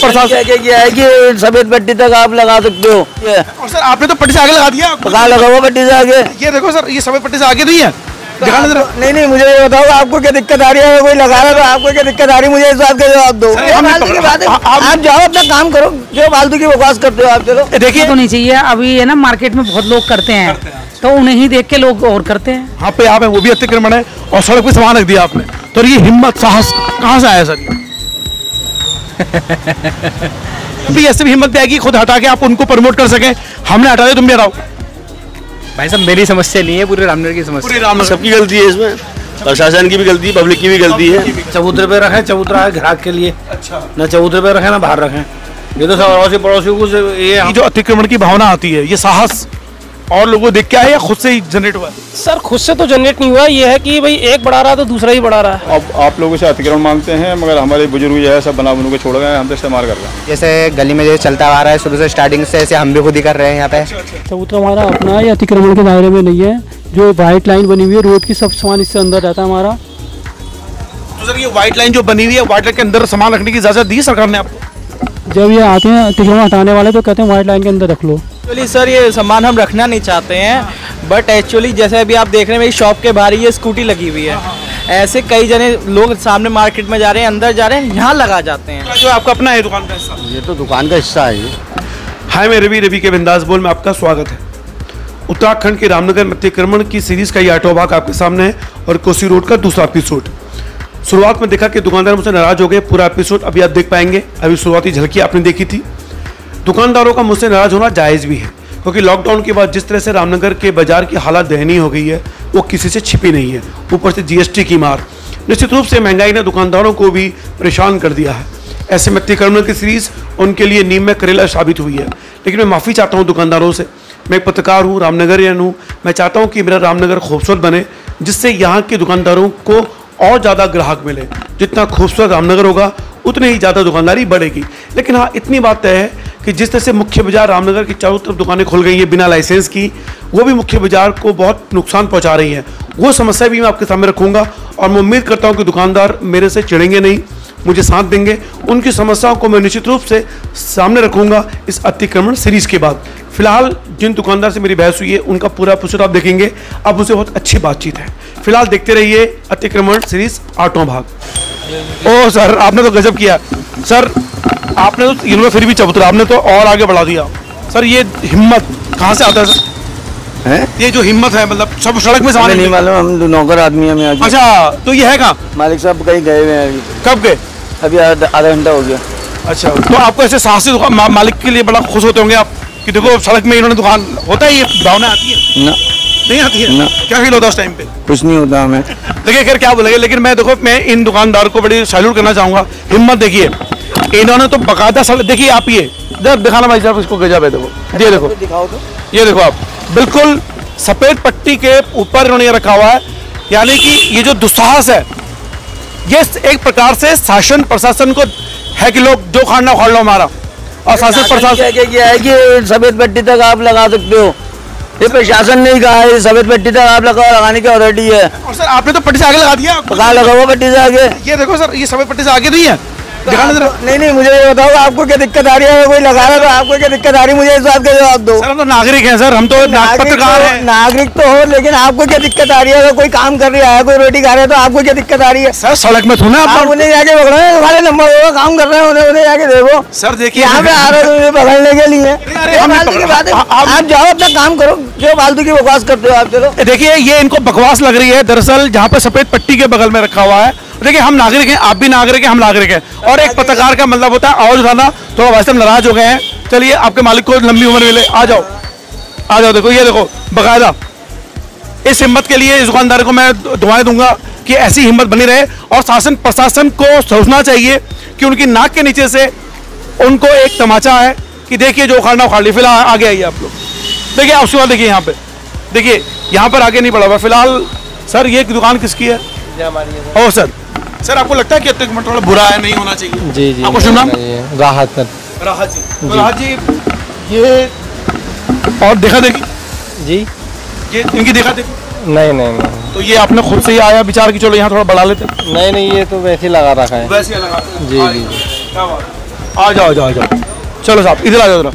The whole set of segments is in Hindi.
प्रशासन क्या है कि सफेद पट्टी तक आप लगा सकते हो। और सर आपने तो पट्टी से आगे लगा दिया। कहाँ लगा हुआ पट्टी से आगे? ये देखो सर, ये सफेद पट्टी से आगे नहीं है। दिखाना जरा। नहीं मुझे ये बताओ आपको क्या दिक्कत आ रही है? कोई लगा रहा है तो आपको क्या दिक्कत आ रही है? मुझे इस बात का जवाब दो। आप जाओ अपना काम करो, जो फालतू की बकवास करते हो आप। चलो देखिए तो नहीं चाहिए। अभी है ना मार्केट में बहुत लोग करते हैं तो उन्हें ही देख के लोग और करते हैं। यहाँ पे आप है वो भी अतिक्रमण है और सड़क पे सामान रख दिया आपने। तो ये हिम्मत साहस कहाँ से आया सर? भी ऐसे भी हिम्मत आएगी खुद हटा के आप उनको प्रमोट कर सके। हमने हटा दिया, तुम भी हटाओ। भाई साहब मेरी समस्या नहीं है, पूरे रामनगर की समस्या। पूरे रामनगर सबकी गलती है इसमें, प्रशासन की भी गलती, पब्लिक की भी गलती है। चबूतरे पे रखें, चबूतरा है ग्राहक के लिए। अच्छा, ना चबूतरे पे रखें ना बाहर रखें। ये तो सब पड़ोसियों को ये जो अतिक्रमण की भावना आती है, ये साहस और लोगों देख के आए या खुद से ही जनरेट हुआ? सर खुद से तो जनरेट नहीं हुआ, ये है कि भाई एक बढ़ा रहा है तो दूसरा ही बढ़ा रहा है। अब आप लोगों से अतिक्रमण मांगते हैं, मगर हमारे बुजुर्ग जो है सब बना बनू के छोड़ गए, हम तो इस्तेमाल कर रहे हैं। जैसे गली में जैसे चलता आ रहा है शुरू से स्टार्टिंग से, ऐसे हम भी खुद ही कर रहे हैं यहाँ पे। चबूतरा हमारा अपना है, अतिक्रमण के दायरे में नहीं है। जो व्हाइट लाइन बनी हुई है रोड की, सब सामान इससे अंदर रहता है हमारा। तो सर ये व्हाइट लाइन जो बनी हुई है, व्हाइट लाइन के अंदर सामान रखने की इजाजत दी सरकार ने आपको? जब ये आते हैं अतिक्रमण हटाने वाले तो कहते हैं व्हाइट लाइन के अंदर रख लो। एक्चुअली सर ये सामान हम रखना नहीं चाहते हैं, बट एक्चुअली जैसे अभी आप देख रहे हैं मेरी शॉप के बाहर ये स्कूटी लगी हुई है। ऐसे कई जने लोग सामने मार्केट में जा रहे हैं, अंदर जा रहे हैं, यहाँ लगा जाते हैं। जो आपका अपना है दुकान का हिस्सा? ये तो दुकान का हिस्सा है। हाय मैं रवि के बिंदास बोल में आपका स्वागत है। उत्तराखंड के रामनगर में अतिक्रमण की सीरीज का ये 8वां भाग आपके सामने है और कोसी रोड का दूसरा एपिसोड। शुरुआत में देखा कि दुकानदार मुझसे नाराज हो गए, पूरा एपिसोड अभी आप देख पाएंगे। अभी शुरुआती झलकी आपने देखी थी। दुकानदारों का मुझसे नाराज होना जायज़ भी है, क्योंकि लॉकडाउन के बाद जिस तरह से रामनगर के बाजार की हालत दयनीय हो गई है वो किसी से छिपी नहीं है। ऊपर से जीएसटी की मार, निश्चित रूप से महंगाई ने दुकानदारों को भी परेशान कर दिया है। ऐसे में अतिक्रमण की सीरीज उनके लिए नीम में करेला साबित हुई है। लेकिन मैं माफ़ी चाहता हूँ दुकानदारों से। मैं एक पत्रकार हूँ, रामनगरियन हूँ। मैं चाहता हूँ कि मेरा रामनगर खूबसूरत बने, जिससे यहाँ के दुकानदारों को और ज़्यादा ग्राहक मिले। जितना खूबसूरत रामनगर होगा उतनी ही ज़्यादा दुकानदारी बढ़ेगी। लेकिन हाँ, इतनी बात तय है कि जिस तरह से मुख्य बाजार रामनगर की चारों तरफ दुकानें खुल गई हैं बिना लाइसेंस की, वो भी मुख्य बाजार को बहुत नुकसान पहुंचा रही हैं। वो समस्या भी मैं आपके सामने रखूंगा और मैं उम्मीद करता हूं कि दुकानदार मेरे से चिढ़ेंगे नहीं, मुझे साथ देंगे। उनकी समस्याओं को मैं निश्चित रूप से सामने रखूंगा इस अतिक्रमण सीरीज के बाद। फिलहाल जिन दुकानदार से मेरी बहस हुई है उनका पूरा एपिसोड आप देखेंगे, अब उनसे बहुत अच्छी बातचीत है। फिलहाल देखते रहिए अतिक्रमण सीरीज 8वां भाग। ओह सर, आपने तो गजब किया सर। आपने तो इन्होंने फिर भी चबूतरा, आपने तो और आगे बढ़ा दिया सर। ये हिम्मत कहाँ से आता है सर? हैं? ये जो हिम्मत है, मतलब सब सड़क में सामान नहीं मालूम, हम नौकर आदमी हैं। मैं अच्छा, तो ये है कहाँ? मालिक साहब कहीं गए हुए हैं अभी। कब गए? अभी आधा घंटा हो गया। अच्छा, तो आपको ऐसे साहसी दुकान मालिक के लिए बड़ा खुश होते होंगे आप कि देखो सड़क में इन्होंने दुकान, होता है ये भावना आती है? ना, नहीं आती है ना। क्या फील होता है उस टाइम पे? कुछ नहीं होता हमें। देखिए खैर क्या बोलेंगे, लेकिन मैं देखो मैं इन दुकानदार को बड़ी सैल्यूट करना चाहूँगा। हिम्मत देखिए, इन्होंने तो बकायदा सड़क, देखिए आप ये जब दिखाना भाई साहब, इसको गजब है। देखो ये देखो, दिखाओ तो। ये देखो आप, बिल्कुल सफेद पट्टी के ऊपर इन्होंने रखा हुआ है। यानी कि ये जो दुस्साहस है, ये एक प्रकार से शासन प्रशासन को है कि लोग जो खाना उखाड़ लो हमारा। और शासन प्रशासन क्या है कि सफेद पट्टी तक आप लगा सकते हो। ये प्रशासन ने कहा है सफेद पट्टी तक आप लगाने की अथॉरिटी है। और सर आपने तो पट्टी से आगे लगा दिया। कहाँ लगा हुआ पट्टी से आगे? ये देखो सर, ये सफेद पट्टी से आगे नहीं है। दिखाना जरा। नहीं मुझे ये बताओ आपको क्या दिक्कत आ रही है? कोई लगा रहा है तो आपको क्या दिक्कत आ रही है? मुझे इस बात का जवाब दो। सर हम तो नागरिक हैं सर, हम तो पत्रकार हैं। नागरिक तो हो, लेकिन आपको क्या दिक्कत आ रही है? अगर कोई काम कर रहा है, कोई रोटी खा रहा है, तो आपको क्या दिक्कत आ रही है? सर सड़क में थोड़ा आप उन्हें जाके पकड़ो, तुम्हारे नंबर होगा, काम कर रहे हैं, उन्हें जाके देखो। सर देखिए यहाँ पे आ रहे हो मुझे पकड़ने के लिए। आप जाओ अपना काम करो, जो फालतू की बकवास करते हो आप। चलो देखिए, ये इनको बकवास लग रही है दरअसल, जहाँ पे सफेद पट्टी के बगल में रखा हुआ है। देखिए हम नागरिक हैं, आप भी नागरिक हैं, हम नागरिक हैं। और एक पत्रकार का मतलब होता है आवाज उठाना। थोड़ा भाई साहब नाराज हो गए हैं, चलिए आपके मालिक को लंबी उम्र मिले। आ जाओ आ जाओ। देखो ये देखो बकायदा, इस हिम्मत के लिए इस दुकानदार को मैं दुआएं दूंगा कि ऐसी हिम्मत बनी रहे। और शासन प्रशासन को सोचना चाहिए कि उनकी नाक के नीचे से उनको एक तमाचा है कि देखिए जो उखाड़ना उखाड़ ली। फिलहाल आगे आइए आप लोग, देखिए आप उसके बाद देखिए यहाँ पे, देखिए यहाँ पर आगे नहीं बढ़ा हुआ फिलहाल। सर ये दुकान किसकी है? ओ सर आपको लगता है कि अतिक्रमण थोड़ा बुरा है, नहीं होना चाहिए? जी जी। आपको सुना? राहत जी। तो राहत जी, ये और देखा देखी जी, ये इनकी देखा देखी नहीं। तो ये आपने खुद से ही आया विचार की चलो यहाँ थोड़ा बढ़ा लेते? नहीं, ये तो वैसे ही लगा रखा है। वैसे लगा। जी। क्या बात। आ जाओ, जाओ, जाओ। चलो साहब, इधर आ जाओ जरा।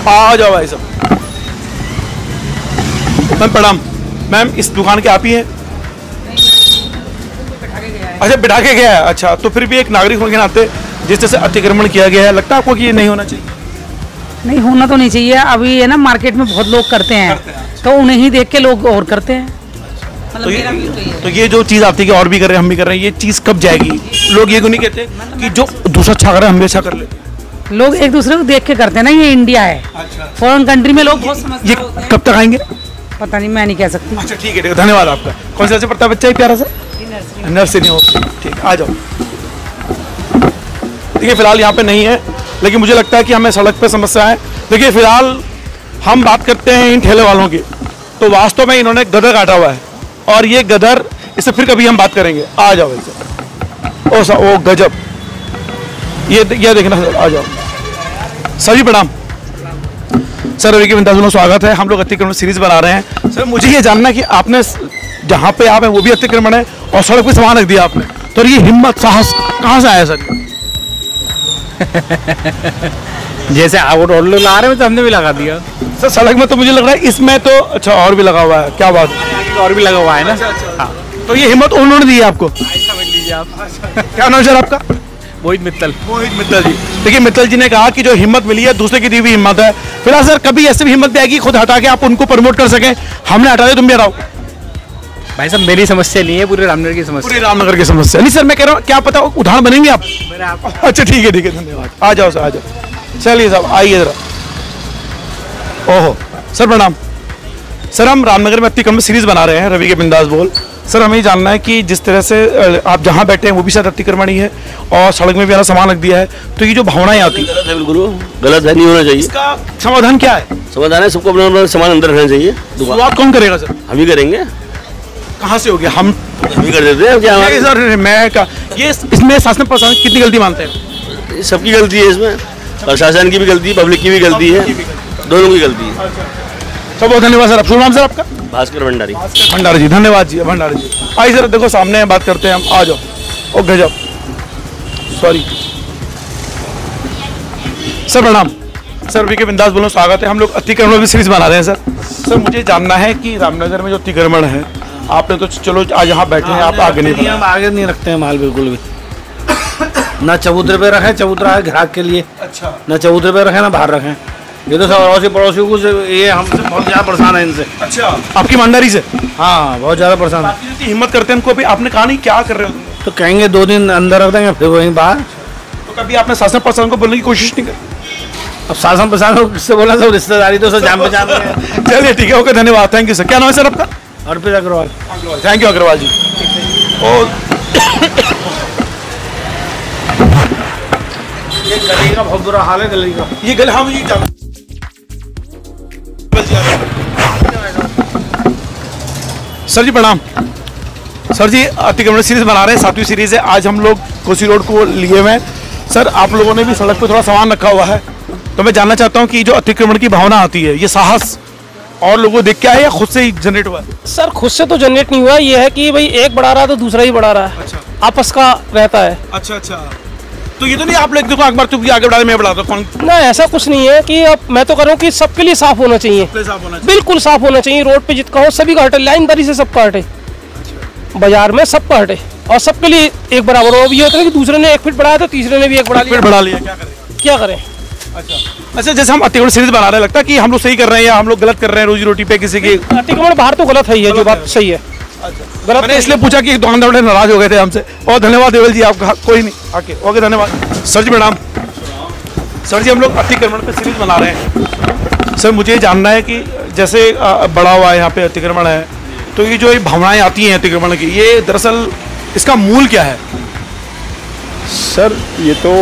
आ जाओ भाई साहब। मैम प्रणाम। मैम इस दुकान के आप ही हैं? अच्छा, बिठा के गया है। अच्छा, तो फिर भी एक नागरिक होने के नाते जिस तरह से अतिक्रमण किया गया है, लगता है आपको कि ये नहीं होना चाहिए? नहीं होना तो नहीं चाहिए। अभी है ना मार्केट में बहुत लोग करते हैं, तो उन्हें ही देख के लोग और करते हैं। तो ये जो चीज़ आती है कि और भी कर रहे हैं, हम भी कर रहे हैं, ये चीज़ कब जाएगी? लोग ये क्यों नहीं कहते कि जो दूसरा अच्छा कर रहा है हम भी अच्छा कर लेते हैं? लोग एक दूसरे को देख के करते हैं ना, ये इंडिया है। फॉरेन कंट्री में लोग बहुत ये समझदार होते हैं। कब तक आएंगे? पता नहीं, मैं नहीं कह सकती। अच्छा ठीक है, धन्यवाद आपका। कौन सा से पढ़ता है बच्चा है प्यारा सा? नर्सरी। ओके ठीक, आ जाओ। देखिए फिलहाल यहाँ पे नहीं है, लेकिन मुझे लगता है कि हमें सड़क पे समस्या है। देखिए फिलहाल हम बात करते हैं इन ठेले वालों की, तो वास्तव में इन्होंने गदर काटा हुआ है, और ये गदर, इससे फिर कभी हम बात करेंगे। आ जाओ वैसे। ओ गजब, ये देखना सर, आ जाओ। सर जी प्रणाम। सर रवि के बिंदास में स्वागत है। हम लोग अतिक्रमण सीरीज बना रहे हैं। सर मुझे ये जानना है कि आपने जहाँ पे आप हैं वो भी अतिक्रमण है और सड़क पे सामान रख दिया आपने, तो ये हिम्मत साहस कहाँ से आया सर? जैसे और लोग ला रहे हैं तो हमने भी लगा दिया। सर सड़क में तो मुझे लग रहा है, इसमें तो अच्छा और भी लगा हुआ है। क्या बात है, और भी लगा हुआ है ना। हाँ, तो ये हिम्मत उन्होंने दी है आपको? समझ लीजिए आप। क्या नाम है सर आपका? मोहित मित्तल। मोहित मित्तल जी। देखिए मित्तल जी ने कहा कि जो हिम्मत मिली है दूसरे की दी हुई हिम्मत है। फिलहाल सर कभी ऐसी भी हिम्मत भी आएगी खुद हटा के आप उनको प्रमोट कर सकें? हमने हटा दिया, तुम भी हटाओ। भाई साहब मेरी समस्या नहीं है, पूरे रामनगर की समस्या। पूरे रामनगर की समस्या नहीं सर, मैं कह रहा हूँ क्या पता उदाहरण बनेंगे आप? अच्छा ठीक है, धन्यवाद। आ जाओ सर, आ जाओ। चलिए साहब आइए जरा। ओहो सर प्रणाम। सर हम रामनगर में अतिक्रमण सीरीज बना रहे हैं, रवि के बिंदास बोल। सर हमें जानना है कि जिस तरह से आप जहाँ बैठे हैं वो भी शायद अतिक्रमण ही है, और सड़क में भी आना सामान रख दिया है, तो ये जो भावनाएं आती गलत है, बिल्कुल गलत है, नहीं होना चाहिए। इसका समाधान क्या है? समाधान है सबको अपना अपना सामान अंदर रखना चाहिए। शुरुआत कौन करेगा सर? हम ही करेंगे। कहाँ से हो गया? हम ही कर देते हैं क्या? नहीं सर, मैं का ये इसमें शासन प्रशासन कितनी गलती मानते हैं? सबकी गलती है इसमें, प्रशासन की भी गलती है, पब्लिक की भी गलती है, दोनों की गलती है। सब बहुत धन्यवाद सर। शुभ नाम सर आपका? भास्कर भंडारी। भंडारी जी, धन्यवाद जी। भंडारी जी आइए सर, देखो सामने बात करते हैं हम। आ जाओ। ओ गजब, सॉरी सर प्रणाम। सर वी के बिंदास बोलो, स्वागत है। हम लोग अतिक्रमण की सीरीज बना रहे हैं सर। सर मुझे जानना है कि रामनगर में जो अतिक्रमण है, आपने तो चलो आज यहाँ बैठे हैं, आप आगे नहीं, हम आगे नहीं रखते हैं माल बिल्कुल भी। ना चबूतरे पे रखें, चबूतरा है ग्राहक के लिए। अच्छा, ना चबूतरे पे रखें ना बाहर रखें। ये तो सब अड़ोसी पड़ोसियों को ये हमसे बहुत ज़्यादा परेशान है इनसे। अच्छा आपकी ईमानदारी से? हाँ बहुत ज़्यादा परेशान है। जितनी हिम्मत करते हैं उनको अभी आपने कहा नहीं क्या कर रहे हो? तो कहेंगे 2 दिन अंदर रख देंगे, फिर वहीं बाहर। तो कभी आपने शासन प्रशासन को बोलने की कोशिश नहीं की? अब शासन प्रशासन को किससे बोला, सब रिश्तेदारी तो सब जान पहचान रहे हैं। चलिए ठीक है, ओके धन्यवाद, थैंक यू सर। क्या नाम है सर आपका? अर्पित अग्रवाल। थैंक यू अग्रवाल जी। और ये गली का बहुत बुरा हाल है, गली का। ये गले, हाँ मुझे जाना। सर जी प्रणाम। सर जी अतिक्रमण सीरीज बना रहे हैं, 7वीं सीरीज है। आज हम लोग कोसी रोड को लिए हुए हैं। सर आप लोगों ने भी सड़क पर थोड़ा सामान रखा हुआ है, तो मैं जानना चाहता हूँ कि जो अतिक्रमण की भावना आती है, ये साहस और लोगों को देख के आया या खुद से ही जनरेट हुआ है? सर खुद से तो जनरेट नहीं हुआ, ये है कि भाई एक बढ़ा रहा है तो दूसरा ही बढ़ा रहा है। अच्छा, आपस का रहता है। अच्छा अच्छा, तो ये तो नहीं आप लोग देखो अखबार चुप आगे बढ़ा मैं बढ़ाता कौन? ना ऐसा कुछ नहीं है कि अब मैं तो कर रहा हूँ कि सबके लिए साफ होना चाहिए, बिल्कुल साफ होना चाहिए। रोड पे जितना हो सभी का हटे, लाइनदारी से सबका हटे, बाजार में सबका हटे और सबके लिए एक बराबर हो। अब ये होता है कि दूसरे ने 1 फीट बढ़ाया तो तीसरे ने भी 1 बढ़ा लिया, क्या करें? अच्छा जैसे हम अतिक्रमण सीरीज बना रहे हैं, लगता है कि हम लोग सही कर रहे हैं या हम लोग गलत कर रहे हैं रोजी रोटी पे किसी की? अतिक्रमण बाहर तो गलत है ही है, जो बात सही है। गलत मैंने इसलिए पूछा कि दुकानदार नाराज हो गए थे हमसे। और धन्यवाद देवल जी आपका। कोई नहीं आके ओके, धन्यवाद सर जी प्रणाम। सर जी हम लोग अतिक्रमण पे सीरीज बना रहे हैं। सर मुझे जानना है कि जैसे बड़ा हुआ है यहाँ पे अतिक्रमण है, तो ये जो भावनाएं आती हैं अतिक्रमण की, ये दरअसल इसका मूल क्या है? सर ये तो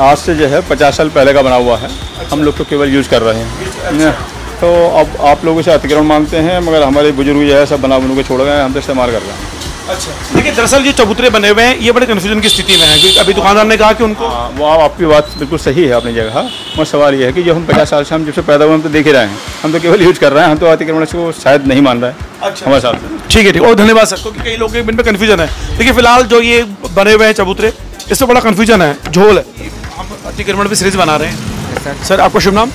आज से जो है 50 साल पहले का बना हुआ है। हम लोग तो केवल यूज़ कर रहे हैं। तो अब आप लोग इसे अतिक्रमण मानते हैं, मगर हमारे बुजुर्ग जो है सब बना के छोड़ गए, हम तो इस्तेमाल कर रहे हैं। अच्छा, देखिए दरअसल जो चबूतरे बने हुए हैं ये बड़े कन्फ्यूजन की स्थिति में है, क्योंकि अभी दुकानदार ने कहा कि उनको वो आपकी बात बिल्कुल सही है अपनी जगह। और सवाल ये है कि जो हम 50 साल से हम जब से पैदा हुए हम तो देख ही रहे हैं, हम तो केवल यूज कर रहे हैं, हम तो अतिक्रमण को शायद नहीं मान रहे हैं। अच्छा, हमारे साथ से ठीक है, ठीक, और धन्यवाद सर, क्योंकि कई लोगों के इन पे कन्फ्यूजन है। देखिए फिलहाल जो ये बने हुए हैं चबूतरे, इससे बड़ा कन्फ्यूजन है, झोल है। हम अतिक्रमण पे सीरीज बना रहे हैं। सर आपका शुभ नाम?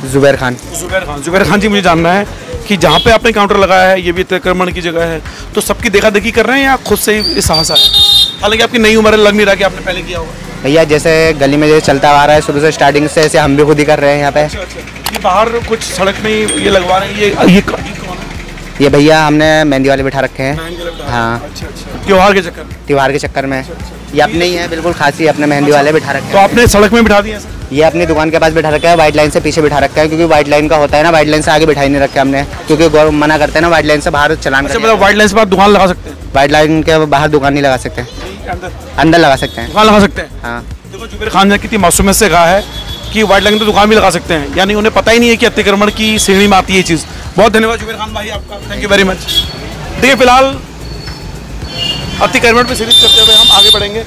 जुबैर खान। जुबैर खान जी, मुझे जानना है कि जहाँ पे आपने काउंटर लगाया है ये भी अतिक्रमण की जगह है, तो सबकी देखा देखी कर रहे हैं या खुद से ही साहस है? हालांकि आपकी नई उम्र है, लग नहीं रहा कि आपने पहले किया होगा। भैया जैसे गली में जैसे चलता आ रहा है शुरू से स्टार्टिंग से, ऐसे हम भी खुद ही कर रहे हैं यहाँ पे। ये बाहर कुछ सड़क में ये लगवा रहे हैं, ये कौन है? ये भैया हमने मेहंदी वाले बिठा रखे हैं। हाँ, त्योहार के चक्कर में? त्योहार के चक्कर में। ये अपने ही है, बिल्कुल खास ही अपने मेहंदी वाले बिठा रखे हैं। तो आपने सड़क में बिठा दिया? ये अपनी दुकान के पास बिठा रखा है, वाइट लाइन से पीछे बिठा रखा है, क्योंकि वाइट लाइन का होता है ना, वाइट लाइन से आगे बिठाई नहीं रखा हमने, क्योंकि गवर्नमेंट मना करते हैं ना वाइट लाइन से बाहर चलान। मतलब वाइट लाइन से बाहर दुकान लगा सकते हैं? वाइट लाइन के बाहर दुकान नहीं लगा सकते, अंदर लगा सकते हैं। दुकान लगा सकते हैं? हाँ। देखो जुबैर खान ने कितनी मासूमियत से कहा है कि वाइट लाइन पे दुकान भी लगा सकते हैं, यानी उन्हें पता ही नहीं है कि अतिक्रमण की श्रेणी में आती है ये चीज़। बहुत धन्यवाद जुबैर खान भाई आपका, थैंक यू वेरी मच। देखिए फिलहाल अतिक्रमण पे सीरीज करते हुए हम आगे बढ़ेंगे।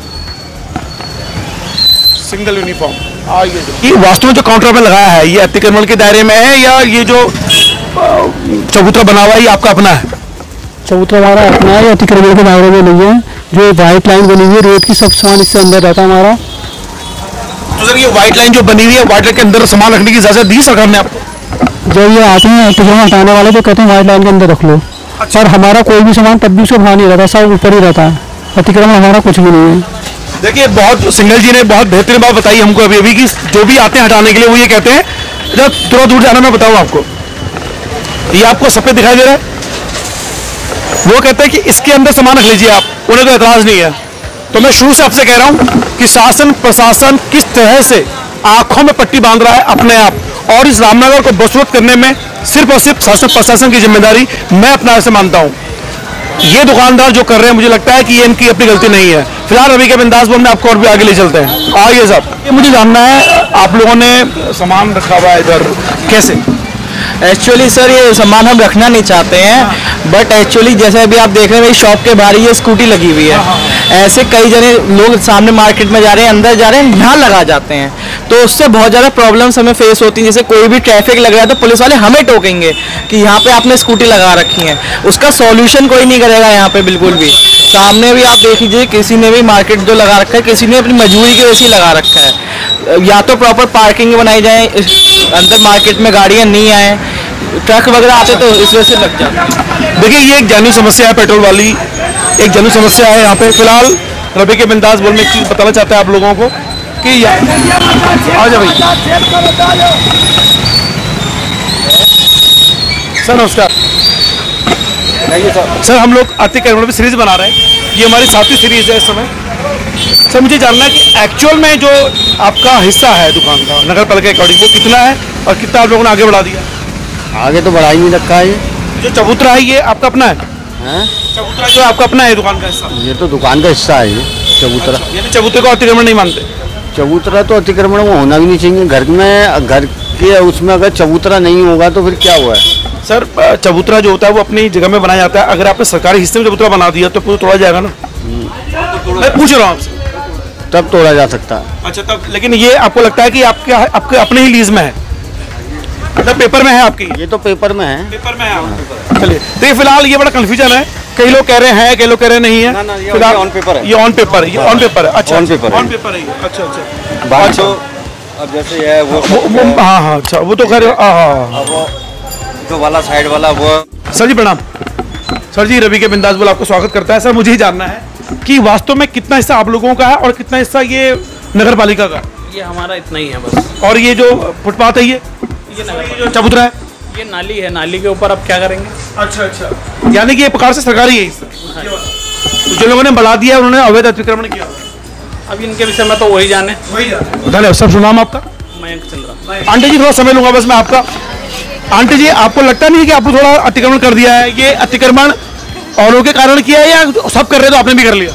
सिंगल यूनिफॉर्म, ये वास्तव में जो काउंटर में लगाया है ये अतिक्रमण के दायरे में है या ये जो चबूतरा बना हुआ है ये आपका अपना है? चबूतरा हमारा अपना है, अतिक्रमण के दायरे में नहीं है। जो वाइट लाइन बनी हुई है रोड की, सब सामान इससे अंदर रहता है हमारा। तो सर ये वाइट लाइन जो बनी हुई है, वाइट लाइन के अंदर सामान रखने की इजाजत दी सरकार ने आपको? जब ये आते हैं अतिक्रमण हटाने वाले तो कहते हैं वाइट लाइन के अंदर रख लो। और हमारा कोई भी सामान तब भी उसको बाहर नहीं रहता, सब ऊपर ही रहता है। अतिक्रमण हमारा कुछ भी नहीं है। देखिए बहुत सिंगल जी ने बहुत बेहतरीन बात बताई हमको अभी कि जो भी आते हैं हटाने के लिए वो ये कहते हैं जब थोड़ा दूर जाना, मैं बताऊँ आपको, ये आपको सफेद दिखाई दे रहा है, वो कहते हैं कि इसके अंदर सामान रख लीजिए आप, उन्हें कोई एतराज नहीं है। तो मैं शुरू से आपसे कह रहा हूँ कि शासन प्रशासन किस तरह से आंखों में पट्टी बांध रहा है अपने आप, और इस रामनगर को बदसूरत करने में सिर्फ और सिर्फ शासन प्रशासन की जिम्मेदारी मैं अपना ऐसे मानता हूँ। ये दुकानदार जो कर रहे हैं मुझे लगता है कि ये इनकी अपनी गलती नहीं है। फिलहाल रवि के बिंदास बोल में आपको और भी आगे ले चलते हैं। आइए साहब, ये मुझे जानना है आप लोगों ने सामान रखा हुआ है इधर, कैसे? एक्चुअली सर ये सामान हम रखना नहीं चाहते हैं, बट एक्चुअली जैसे अभी आप देख रहे हैं मेरी शॉप के बाहर ये स्कूटी लगी हुई है, ऐसे कई जने लोग सामने मार्केट में जा रहे हैं, अंदर जा रहे हैं, यहाँ लगा जाते हैं, तो उससे बहुत ज़्यादा प्रॉब्लम्स हमें फेस होती हैं। जैसे कोई भी ट्रैफिक लग रहा है तो पुलिस वाले हमें टोकेंगे कि यहाँ पे आपने स्कूटी लगा रखी है, उसका सॉल्यूशन कोई नहीं करेगा यहाँ पे बिल्कुल भी। सामने भी आप देख लीजिए, किसी ने भी मार्केट जो लगा रखा है, किसी ने अपनी मजबूरी की वजह से लगा रखा है। या तो प्रॉपर पार्किंग बनाई जाए, अंदर मार्केट में गाड़ियाँ नहीं आए, ट्रक वगैरह आते तो इस वजह से लग जाता। देखिए ये एक जानी समस्या है, पेट्रोल वाली एक जानी समस्या है यहाँ पे। फिलहाल रवि के बिंदास बोल में एक चीज़ बताना चाहते हैं आप लोगों को कि आ जाओ भाई। सर नमस्कार। सर हम लोग अतिक्रमण पे सीरीज बना रहे हैं, ये हमारी 7वीं सीरीज है इस समय। सर मुझे जानना है कि एक्चुअल में जो आपका हिस्सा है दुकान का नगर पालिका के अकॉर्डिंग वो कितना है और कितना आप लोगों ने आगे बढ़ा दिया? आगे तो बढ़ा ही नहीं रखा है। ये जो चबूतरा है ये आपका अपना है? चबूतरा जो आपका अपना है दुकान का हिस्सा? ये तो दुकान का हिस्सा है ये चबूतरा। यानी चबूतरे को अतिक्रमण नहीं मानते? चबूतरा तो अतिक्रमण में होना भी नहीं चाहिए। घर में घर के उसमें अगर चबूतरा नहीं होगा तो फिर क्या हुआ है? सर चबूतरा जो होता है वो अपनी जगह में बनाया जाता है, अगर आपने सरकारी हिस्से में चबूतरा बना दिया तो पूरा तोड़ा जाएगा ना? मैं पूछ रहा हूँ आपसे। तब तोड़ा जा सकता है। अच्छा तब, लेकिन ये आपको लगता है कि आपके अपने ही लीज में है, मतलब पेपर में है आपकी? ये तो पेपर में है। पेपर में है। चलिए देखिए फिलहाल ये बड़ा कंफ्यूजन है, कई लोग कह रहे हैं कई लोग कह रहे नहीं है। फिलहाल ऑन पेपर है। ये ऑन पेपर है, ये ऑन पेपर है। अच्छा ऑन पेपर ऑन पेपर है। अच्छा अच्छा बात तो अब जैसे है वो हाँ हाँ अच्छा वो तो खैर जो वाला साइड वाला वो। सर जी प्रणाम। सर जी रवि के बिंदास बोल आपको स्वागत करता है। सर मुझे ही जानना है कि वास्तव में कितना हिस्सा आप लोगों का है और कितना हिस्सा ये नगर पालिका का? ये हमारा इतना ही है बस। और ये जो फुटपाथ है ये जो चबूतरा है ये नाली है, नाली के ऊपर अब क्या करेंगे? अच्छा अच्छा, यानी कि ये प्रकार से सरकारी है। तो जो लोगों ने बढ़ा दिया उन्होंने अवैध अतिक्रमण किया। अब इनके विषय में तो वही जाने। धन्यवाद। सब सुनाम आपका? मयंक चंद्रा। आंटी जी थोड़ा समय लूंगा बस मैं आपका। आंटी जी आपको लगता नहीं कि आपको थोड़ा अतिक्रमण कर दिया है? ये अतिक्रमण औरों के कारण किया है या सब कर रहे हैं तो आपने भी कर लिया?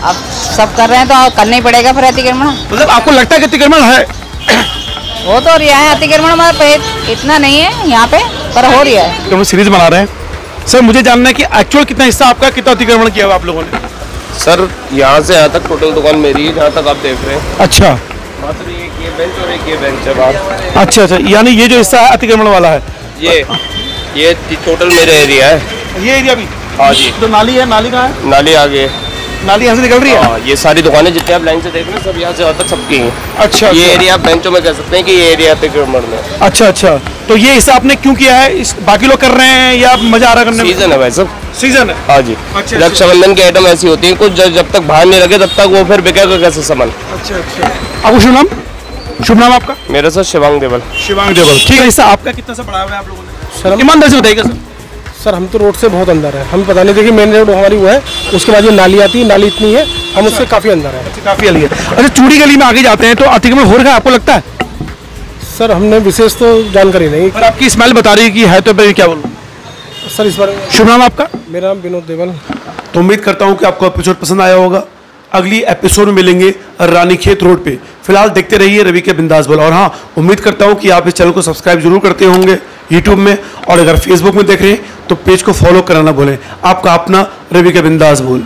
अब सब कर रहे हैं तो करना ही पड़ेगा फिर अतिक्रमण। मतलब आपको लगता है कि अतिक्रमण है? हो तो रहा है अतिक्रमण, मगर इतना नहीं है यहाँ पे, पर हो रहा है। तो हम सीरीज बना रहे हैं सर मुझे जानना है कि एक्चुअल कितना हिस्सा आपका, कितना अतिक्रमण किया हुआ आप लोगों ने? सर यहाँ से यहाँ तक टोटल दुकान मेरी है, जहाँ तक आप देख रहे हैं। अच्छा मात्र एक ये बेंच और एक ये बेंच है बाहर। अच्छा अच्छा, यानी ये जो हिस्सा है अतिक्रमण वाला है, ये टोटल मेरे एरिया है। ये एरिया भी? हाँ जी। तो नाली है, नाली कहाँ है? नाली आगे, नाली यहाँ से निकल रही है? हाँ, ये सारी दुकानें जितने आप लाइन से देख रहे हैं सब यहाँ से यहाँ तक सबकी हैं। अच्छा, ये एरिया आप बेंचों में कह सकते हैं कि ये एरिया अतिक्रमण में। अच्छा अच्छा, तो ये हिस्सा आपने क्यों किया है? इस बाकी लोग कर रहे हैं या मजा आ रहा है करने में? सीजन है भाई सब, सीजन है। हाँ जी। अच्छा, रक्षाबंधन की आइटम ऐसी होती है कुछ जब तक बाहर नहीं लगे तब तक वो फिर बिकेगा कैसे सामान। अच्छा अच्छा, आपको शुभ नाम? शुभ नाम आपका? मेरा सर शिवांग देवल। शिवांग देवल, ठीक है। हिस्सा आपका कितना सा बढ़ाया हुआ है आप लोगों ने? सर ईमानदारी से बताइएगा सर। सर हम तो रोड से बहुत अंदर है, हमें पता नहीं, देखिए मेन रोड हमारी वो है, उसके बाद ये नाली आती है, नाली इतनी है, हम उससे काफ़ी अंदर है। अच्छा, काफी अलग है। अच्छा, चूड़ी गली में आगे जाते हैं तो अतिक्रमण हो रहा है आपको लगता है? सर हमने विशेष तो जानकारी नहीं, पर आपकी स्मेल बता रही है कि है, तो मैं क्या बोलूँ सर इस बारे में। शुभ नाम आपका? मेरा नाम विनोद देवल। तो उम्मीद करता हूँ कि आपको एपिसोड पसंद आया होगा। अगली एपिसोड में मिलेंगे रानीखेत रोड पे। फिलहाल देखते रहिए रवि के बिंदास बोल। और हाँ, उम्मीद करता हूँ कि आप इस चैनल को सब्सक्राइब जरूर करते होंगे यूट्यूब में, और अगर फेसबुक में देख रहे हैं तो पेज को फॉलो करना ना भूलें। आपका अपना रवि के बिंदास बोल।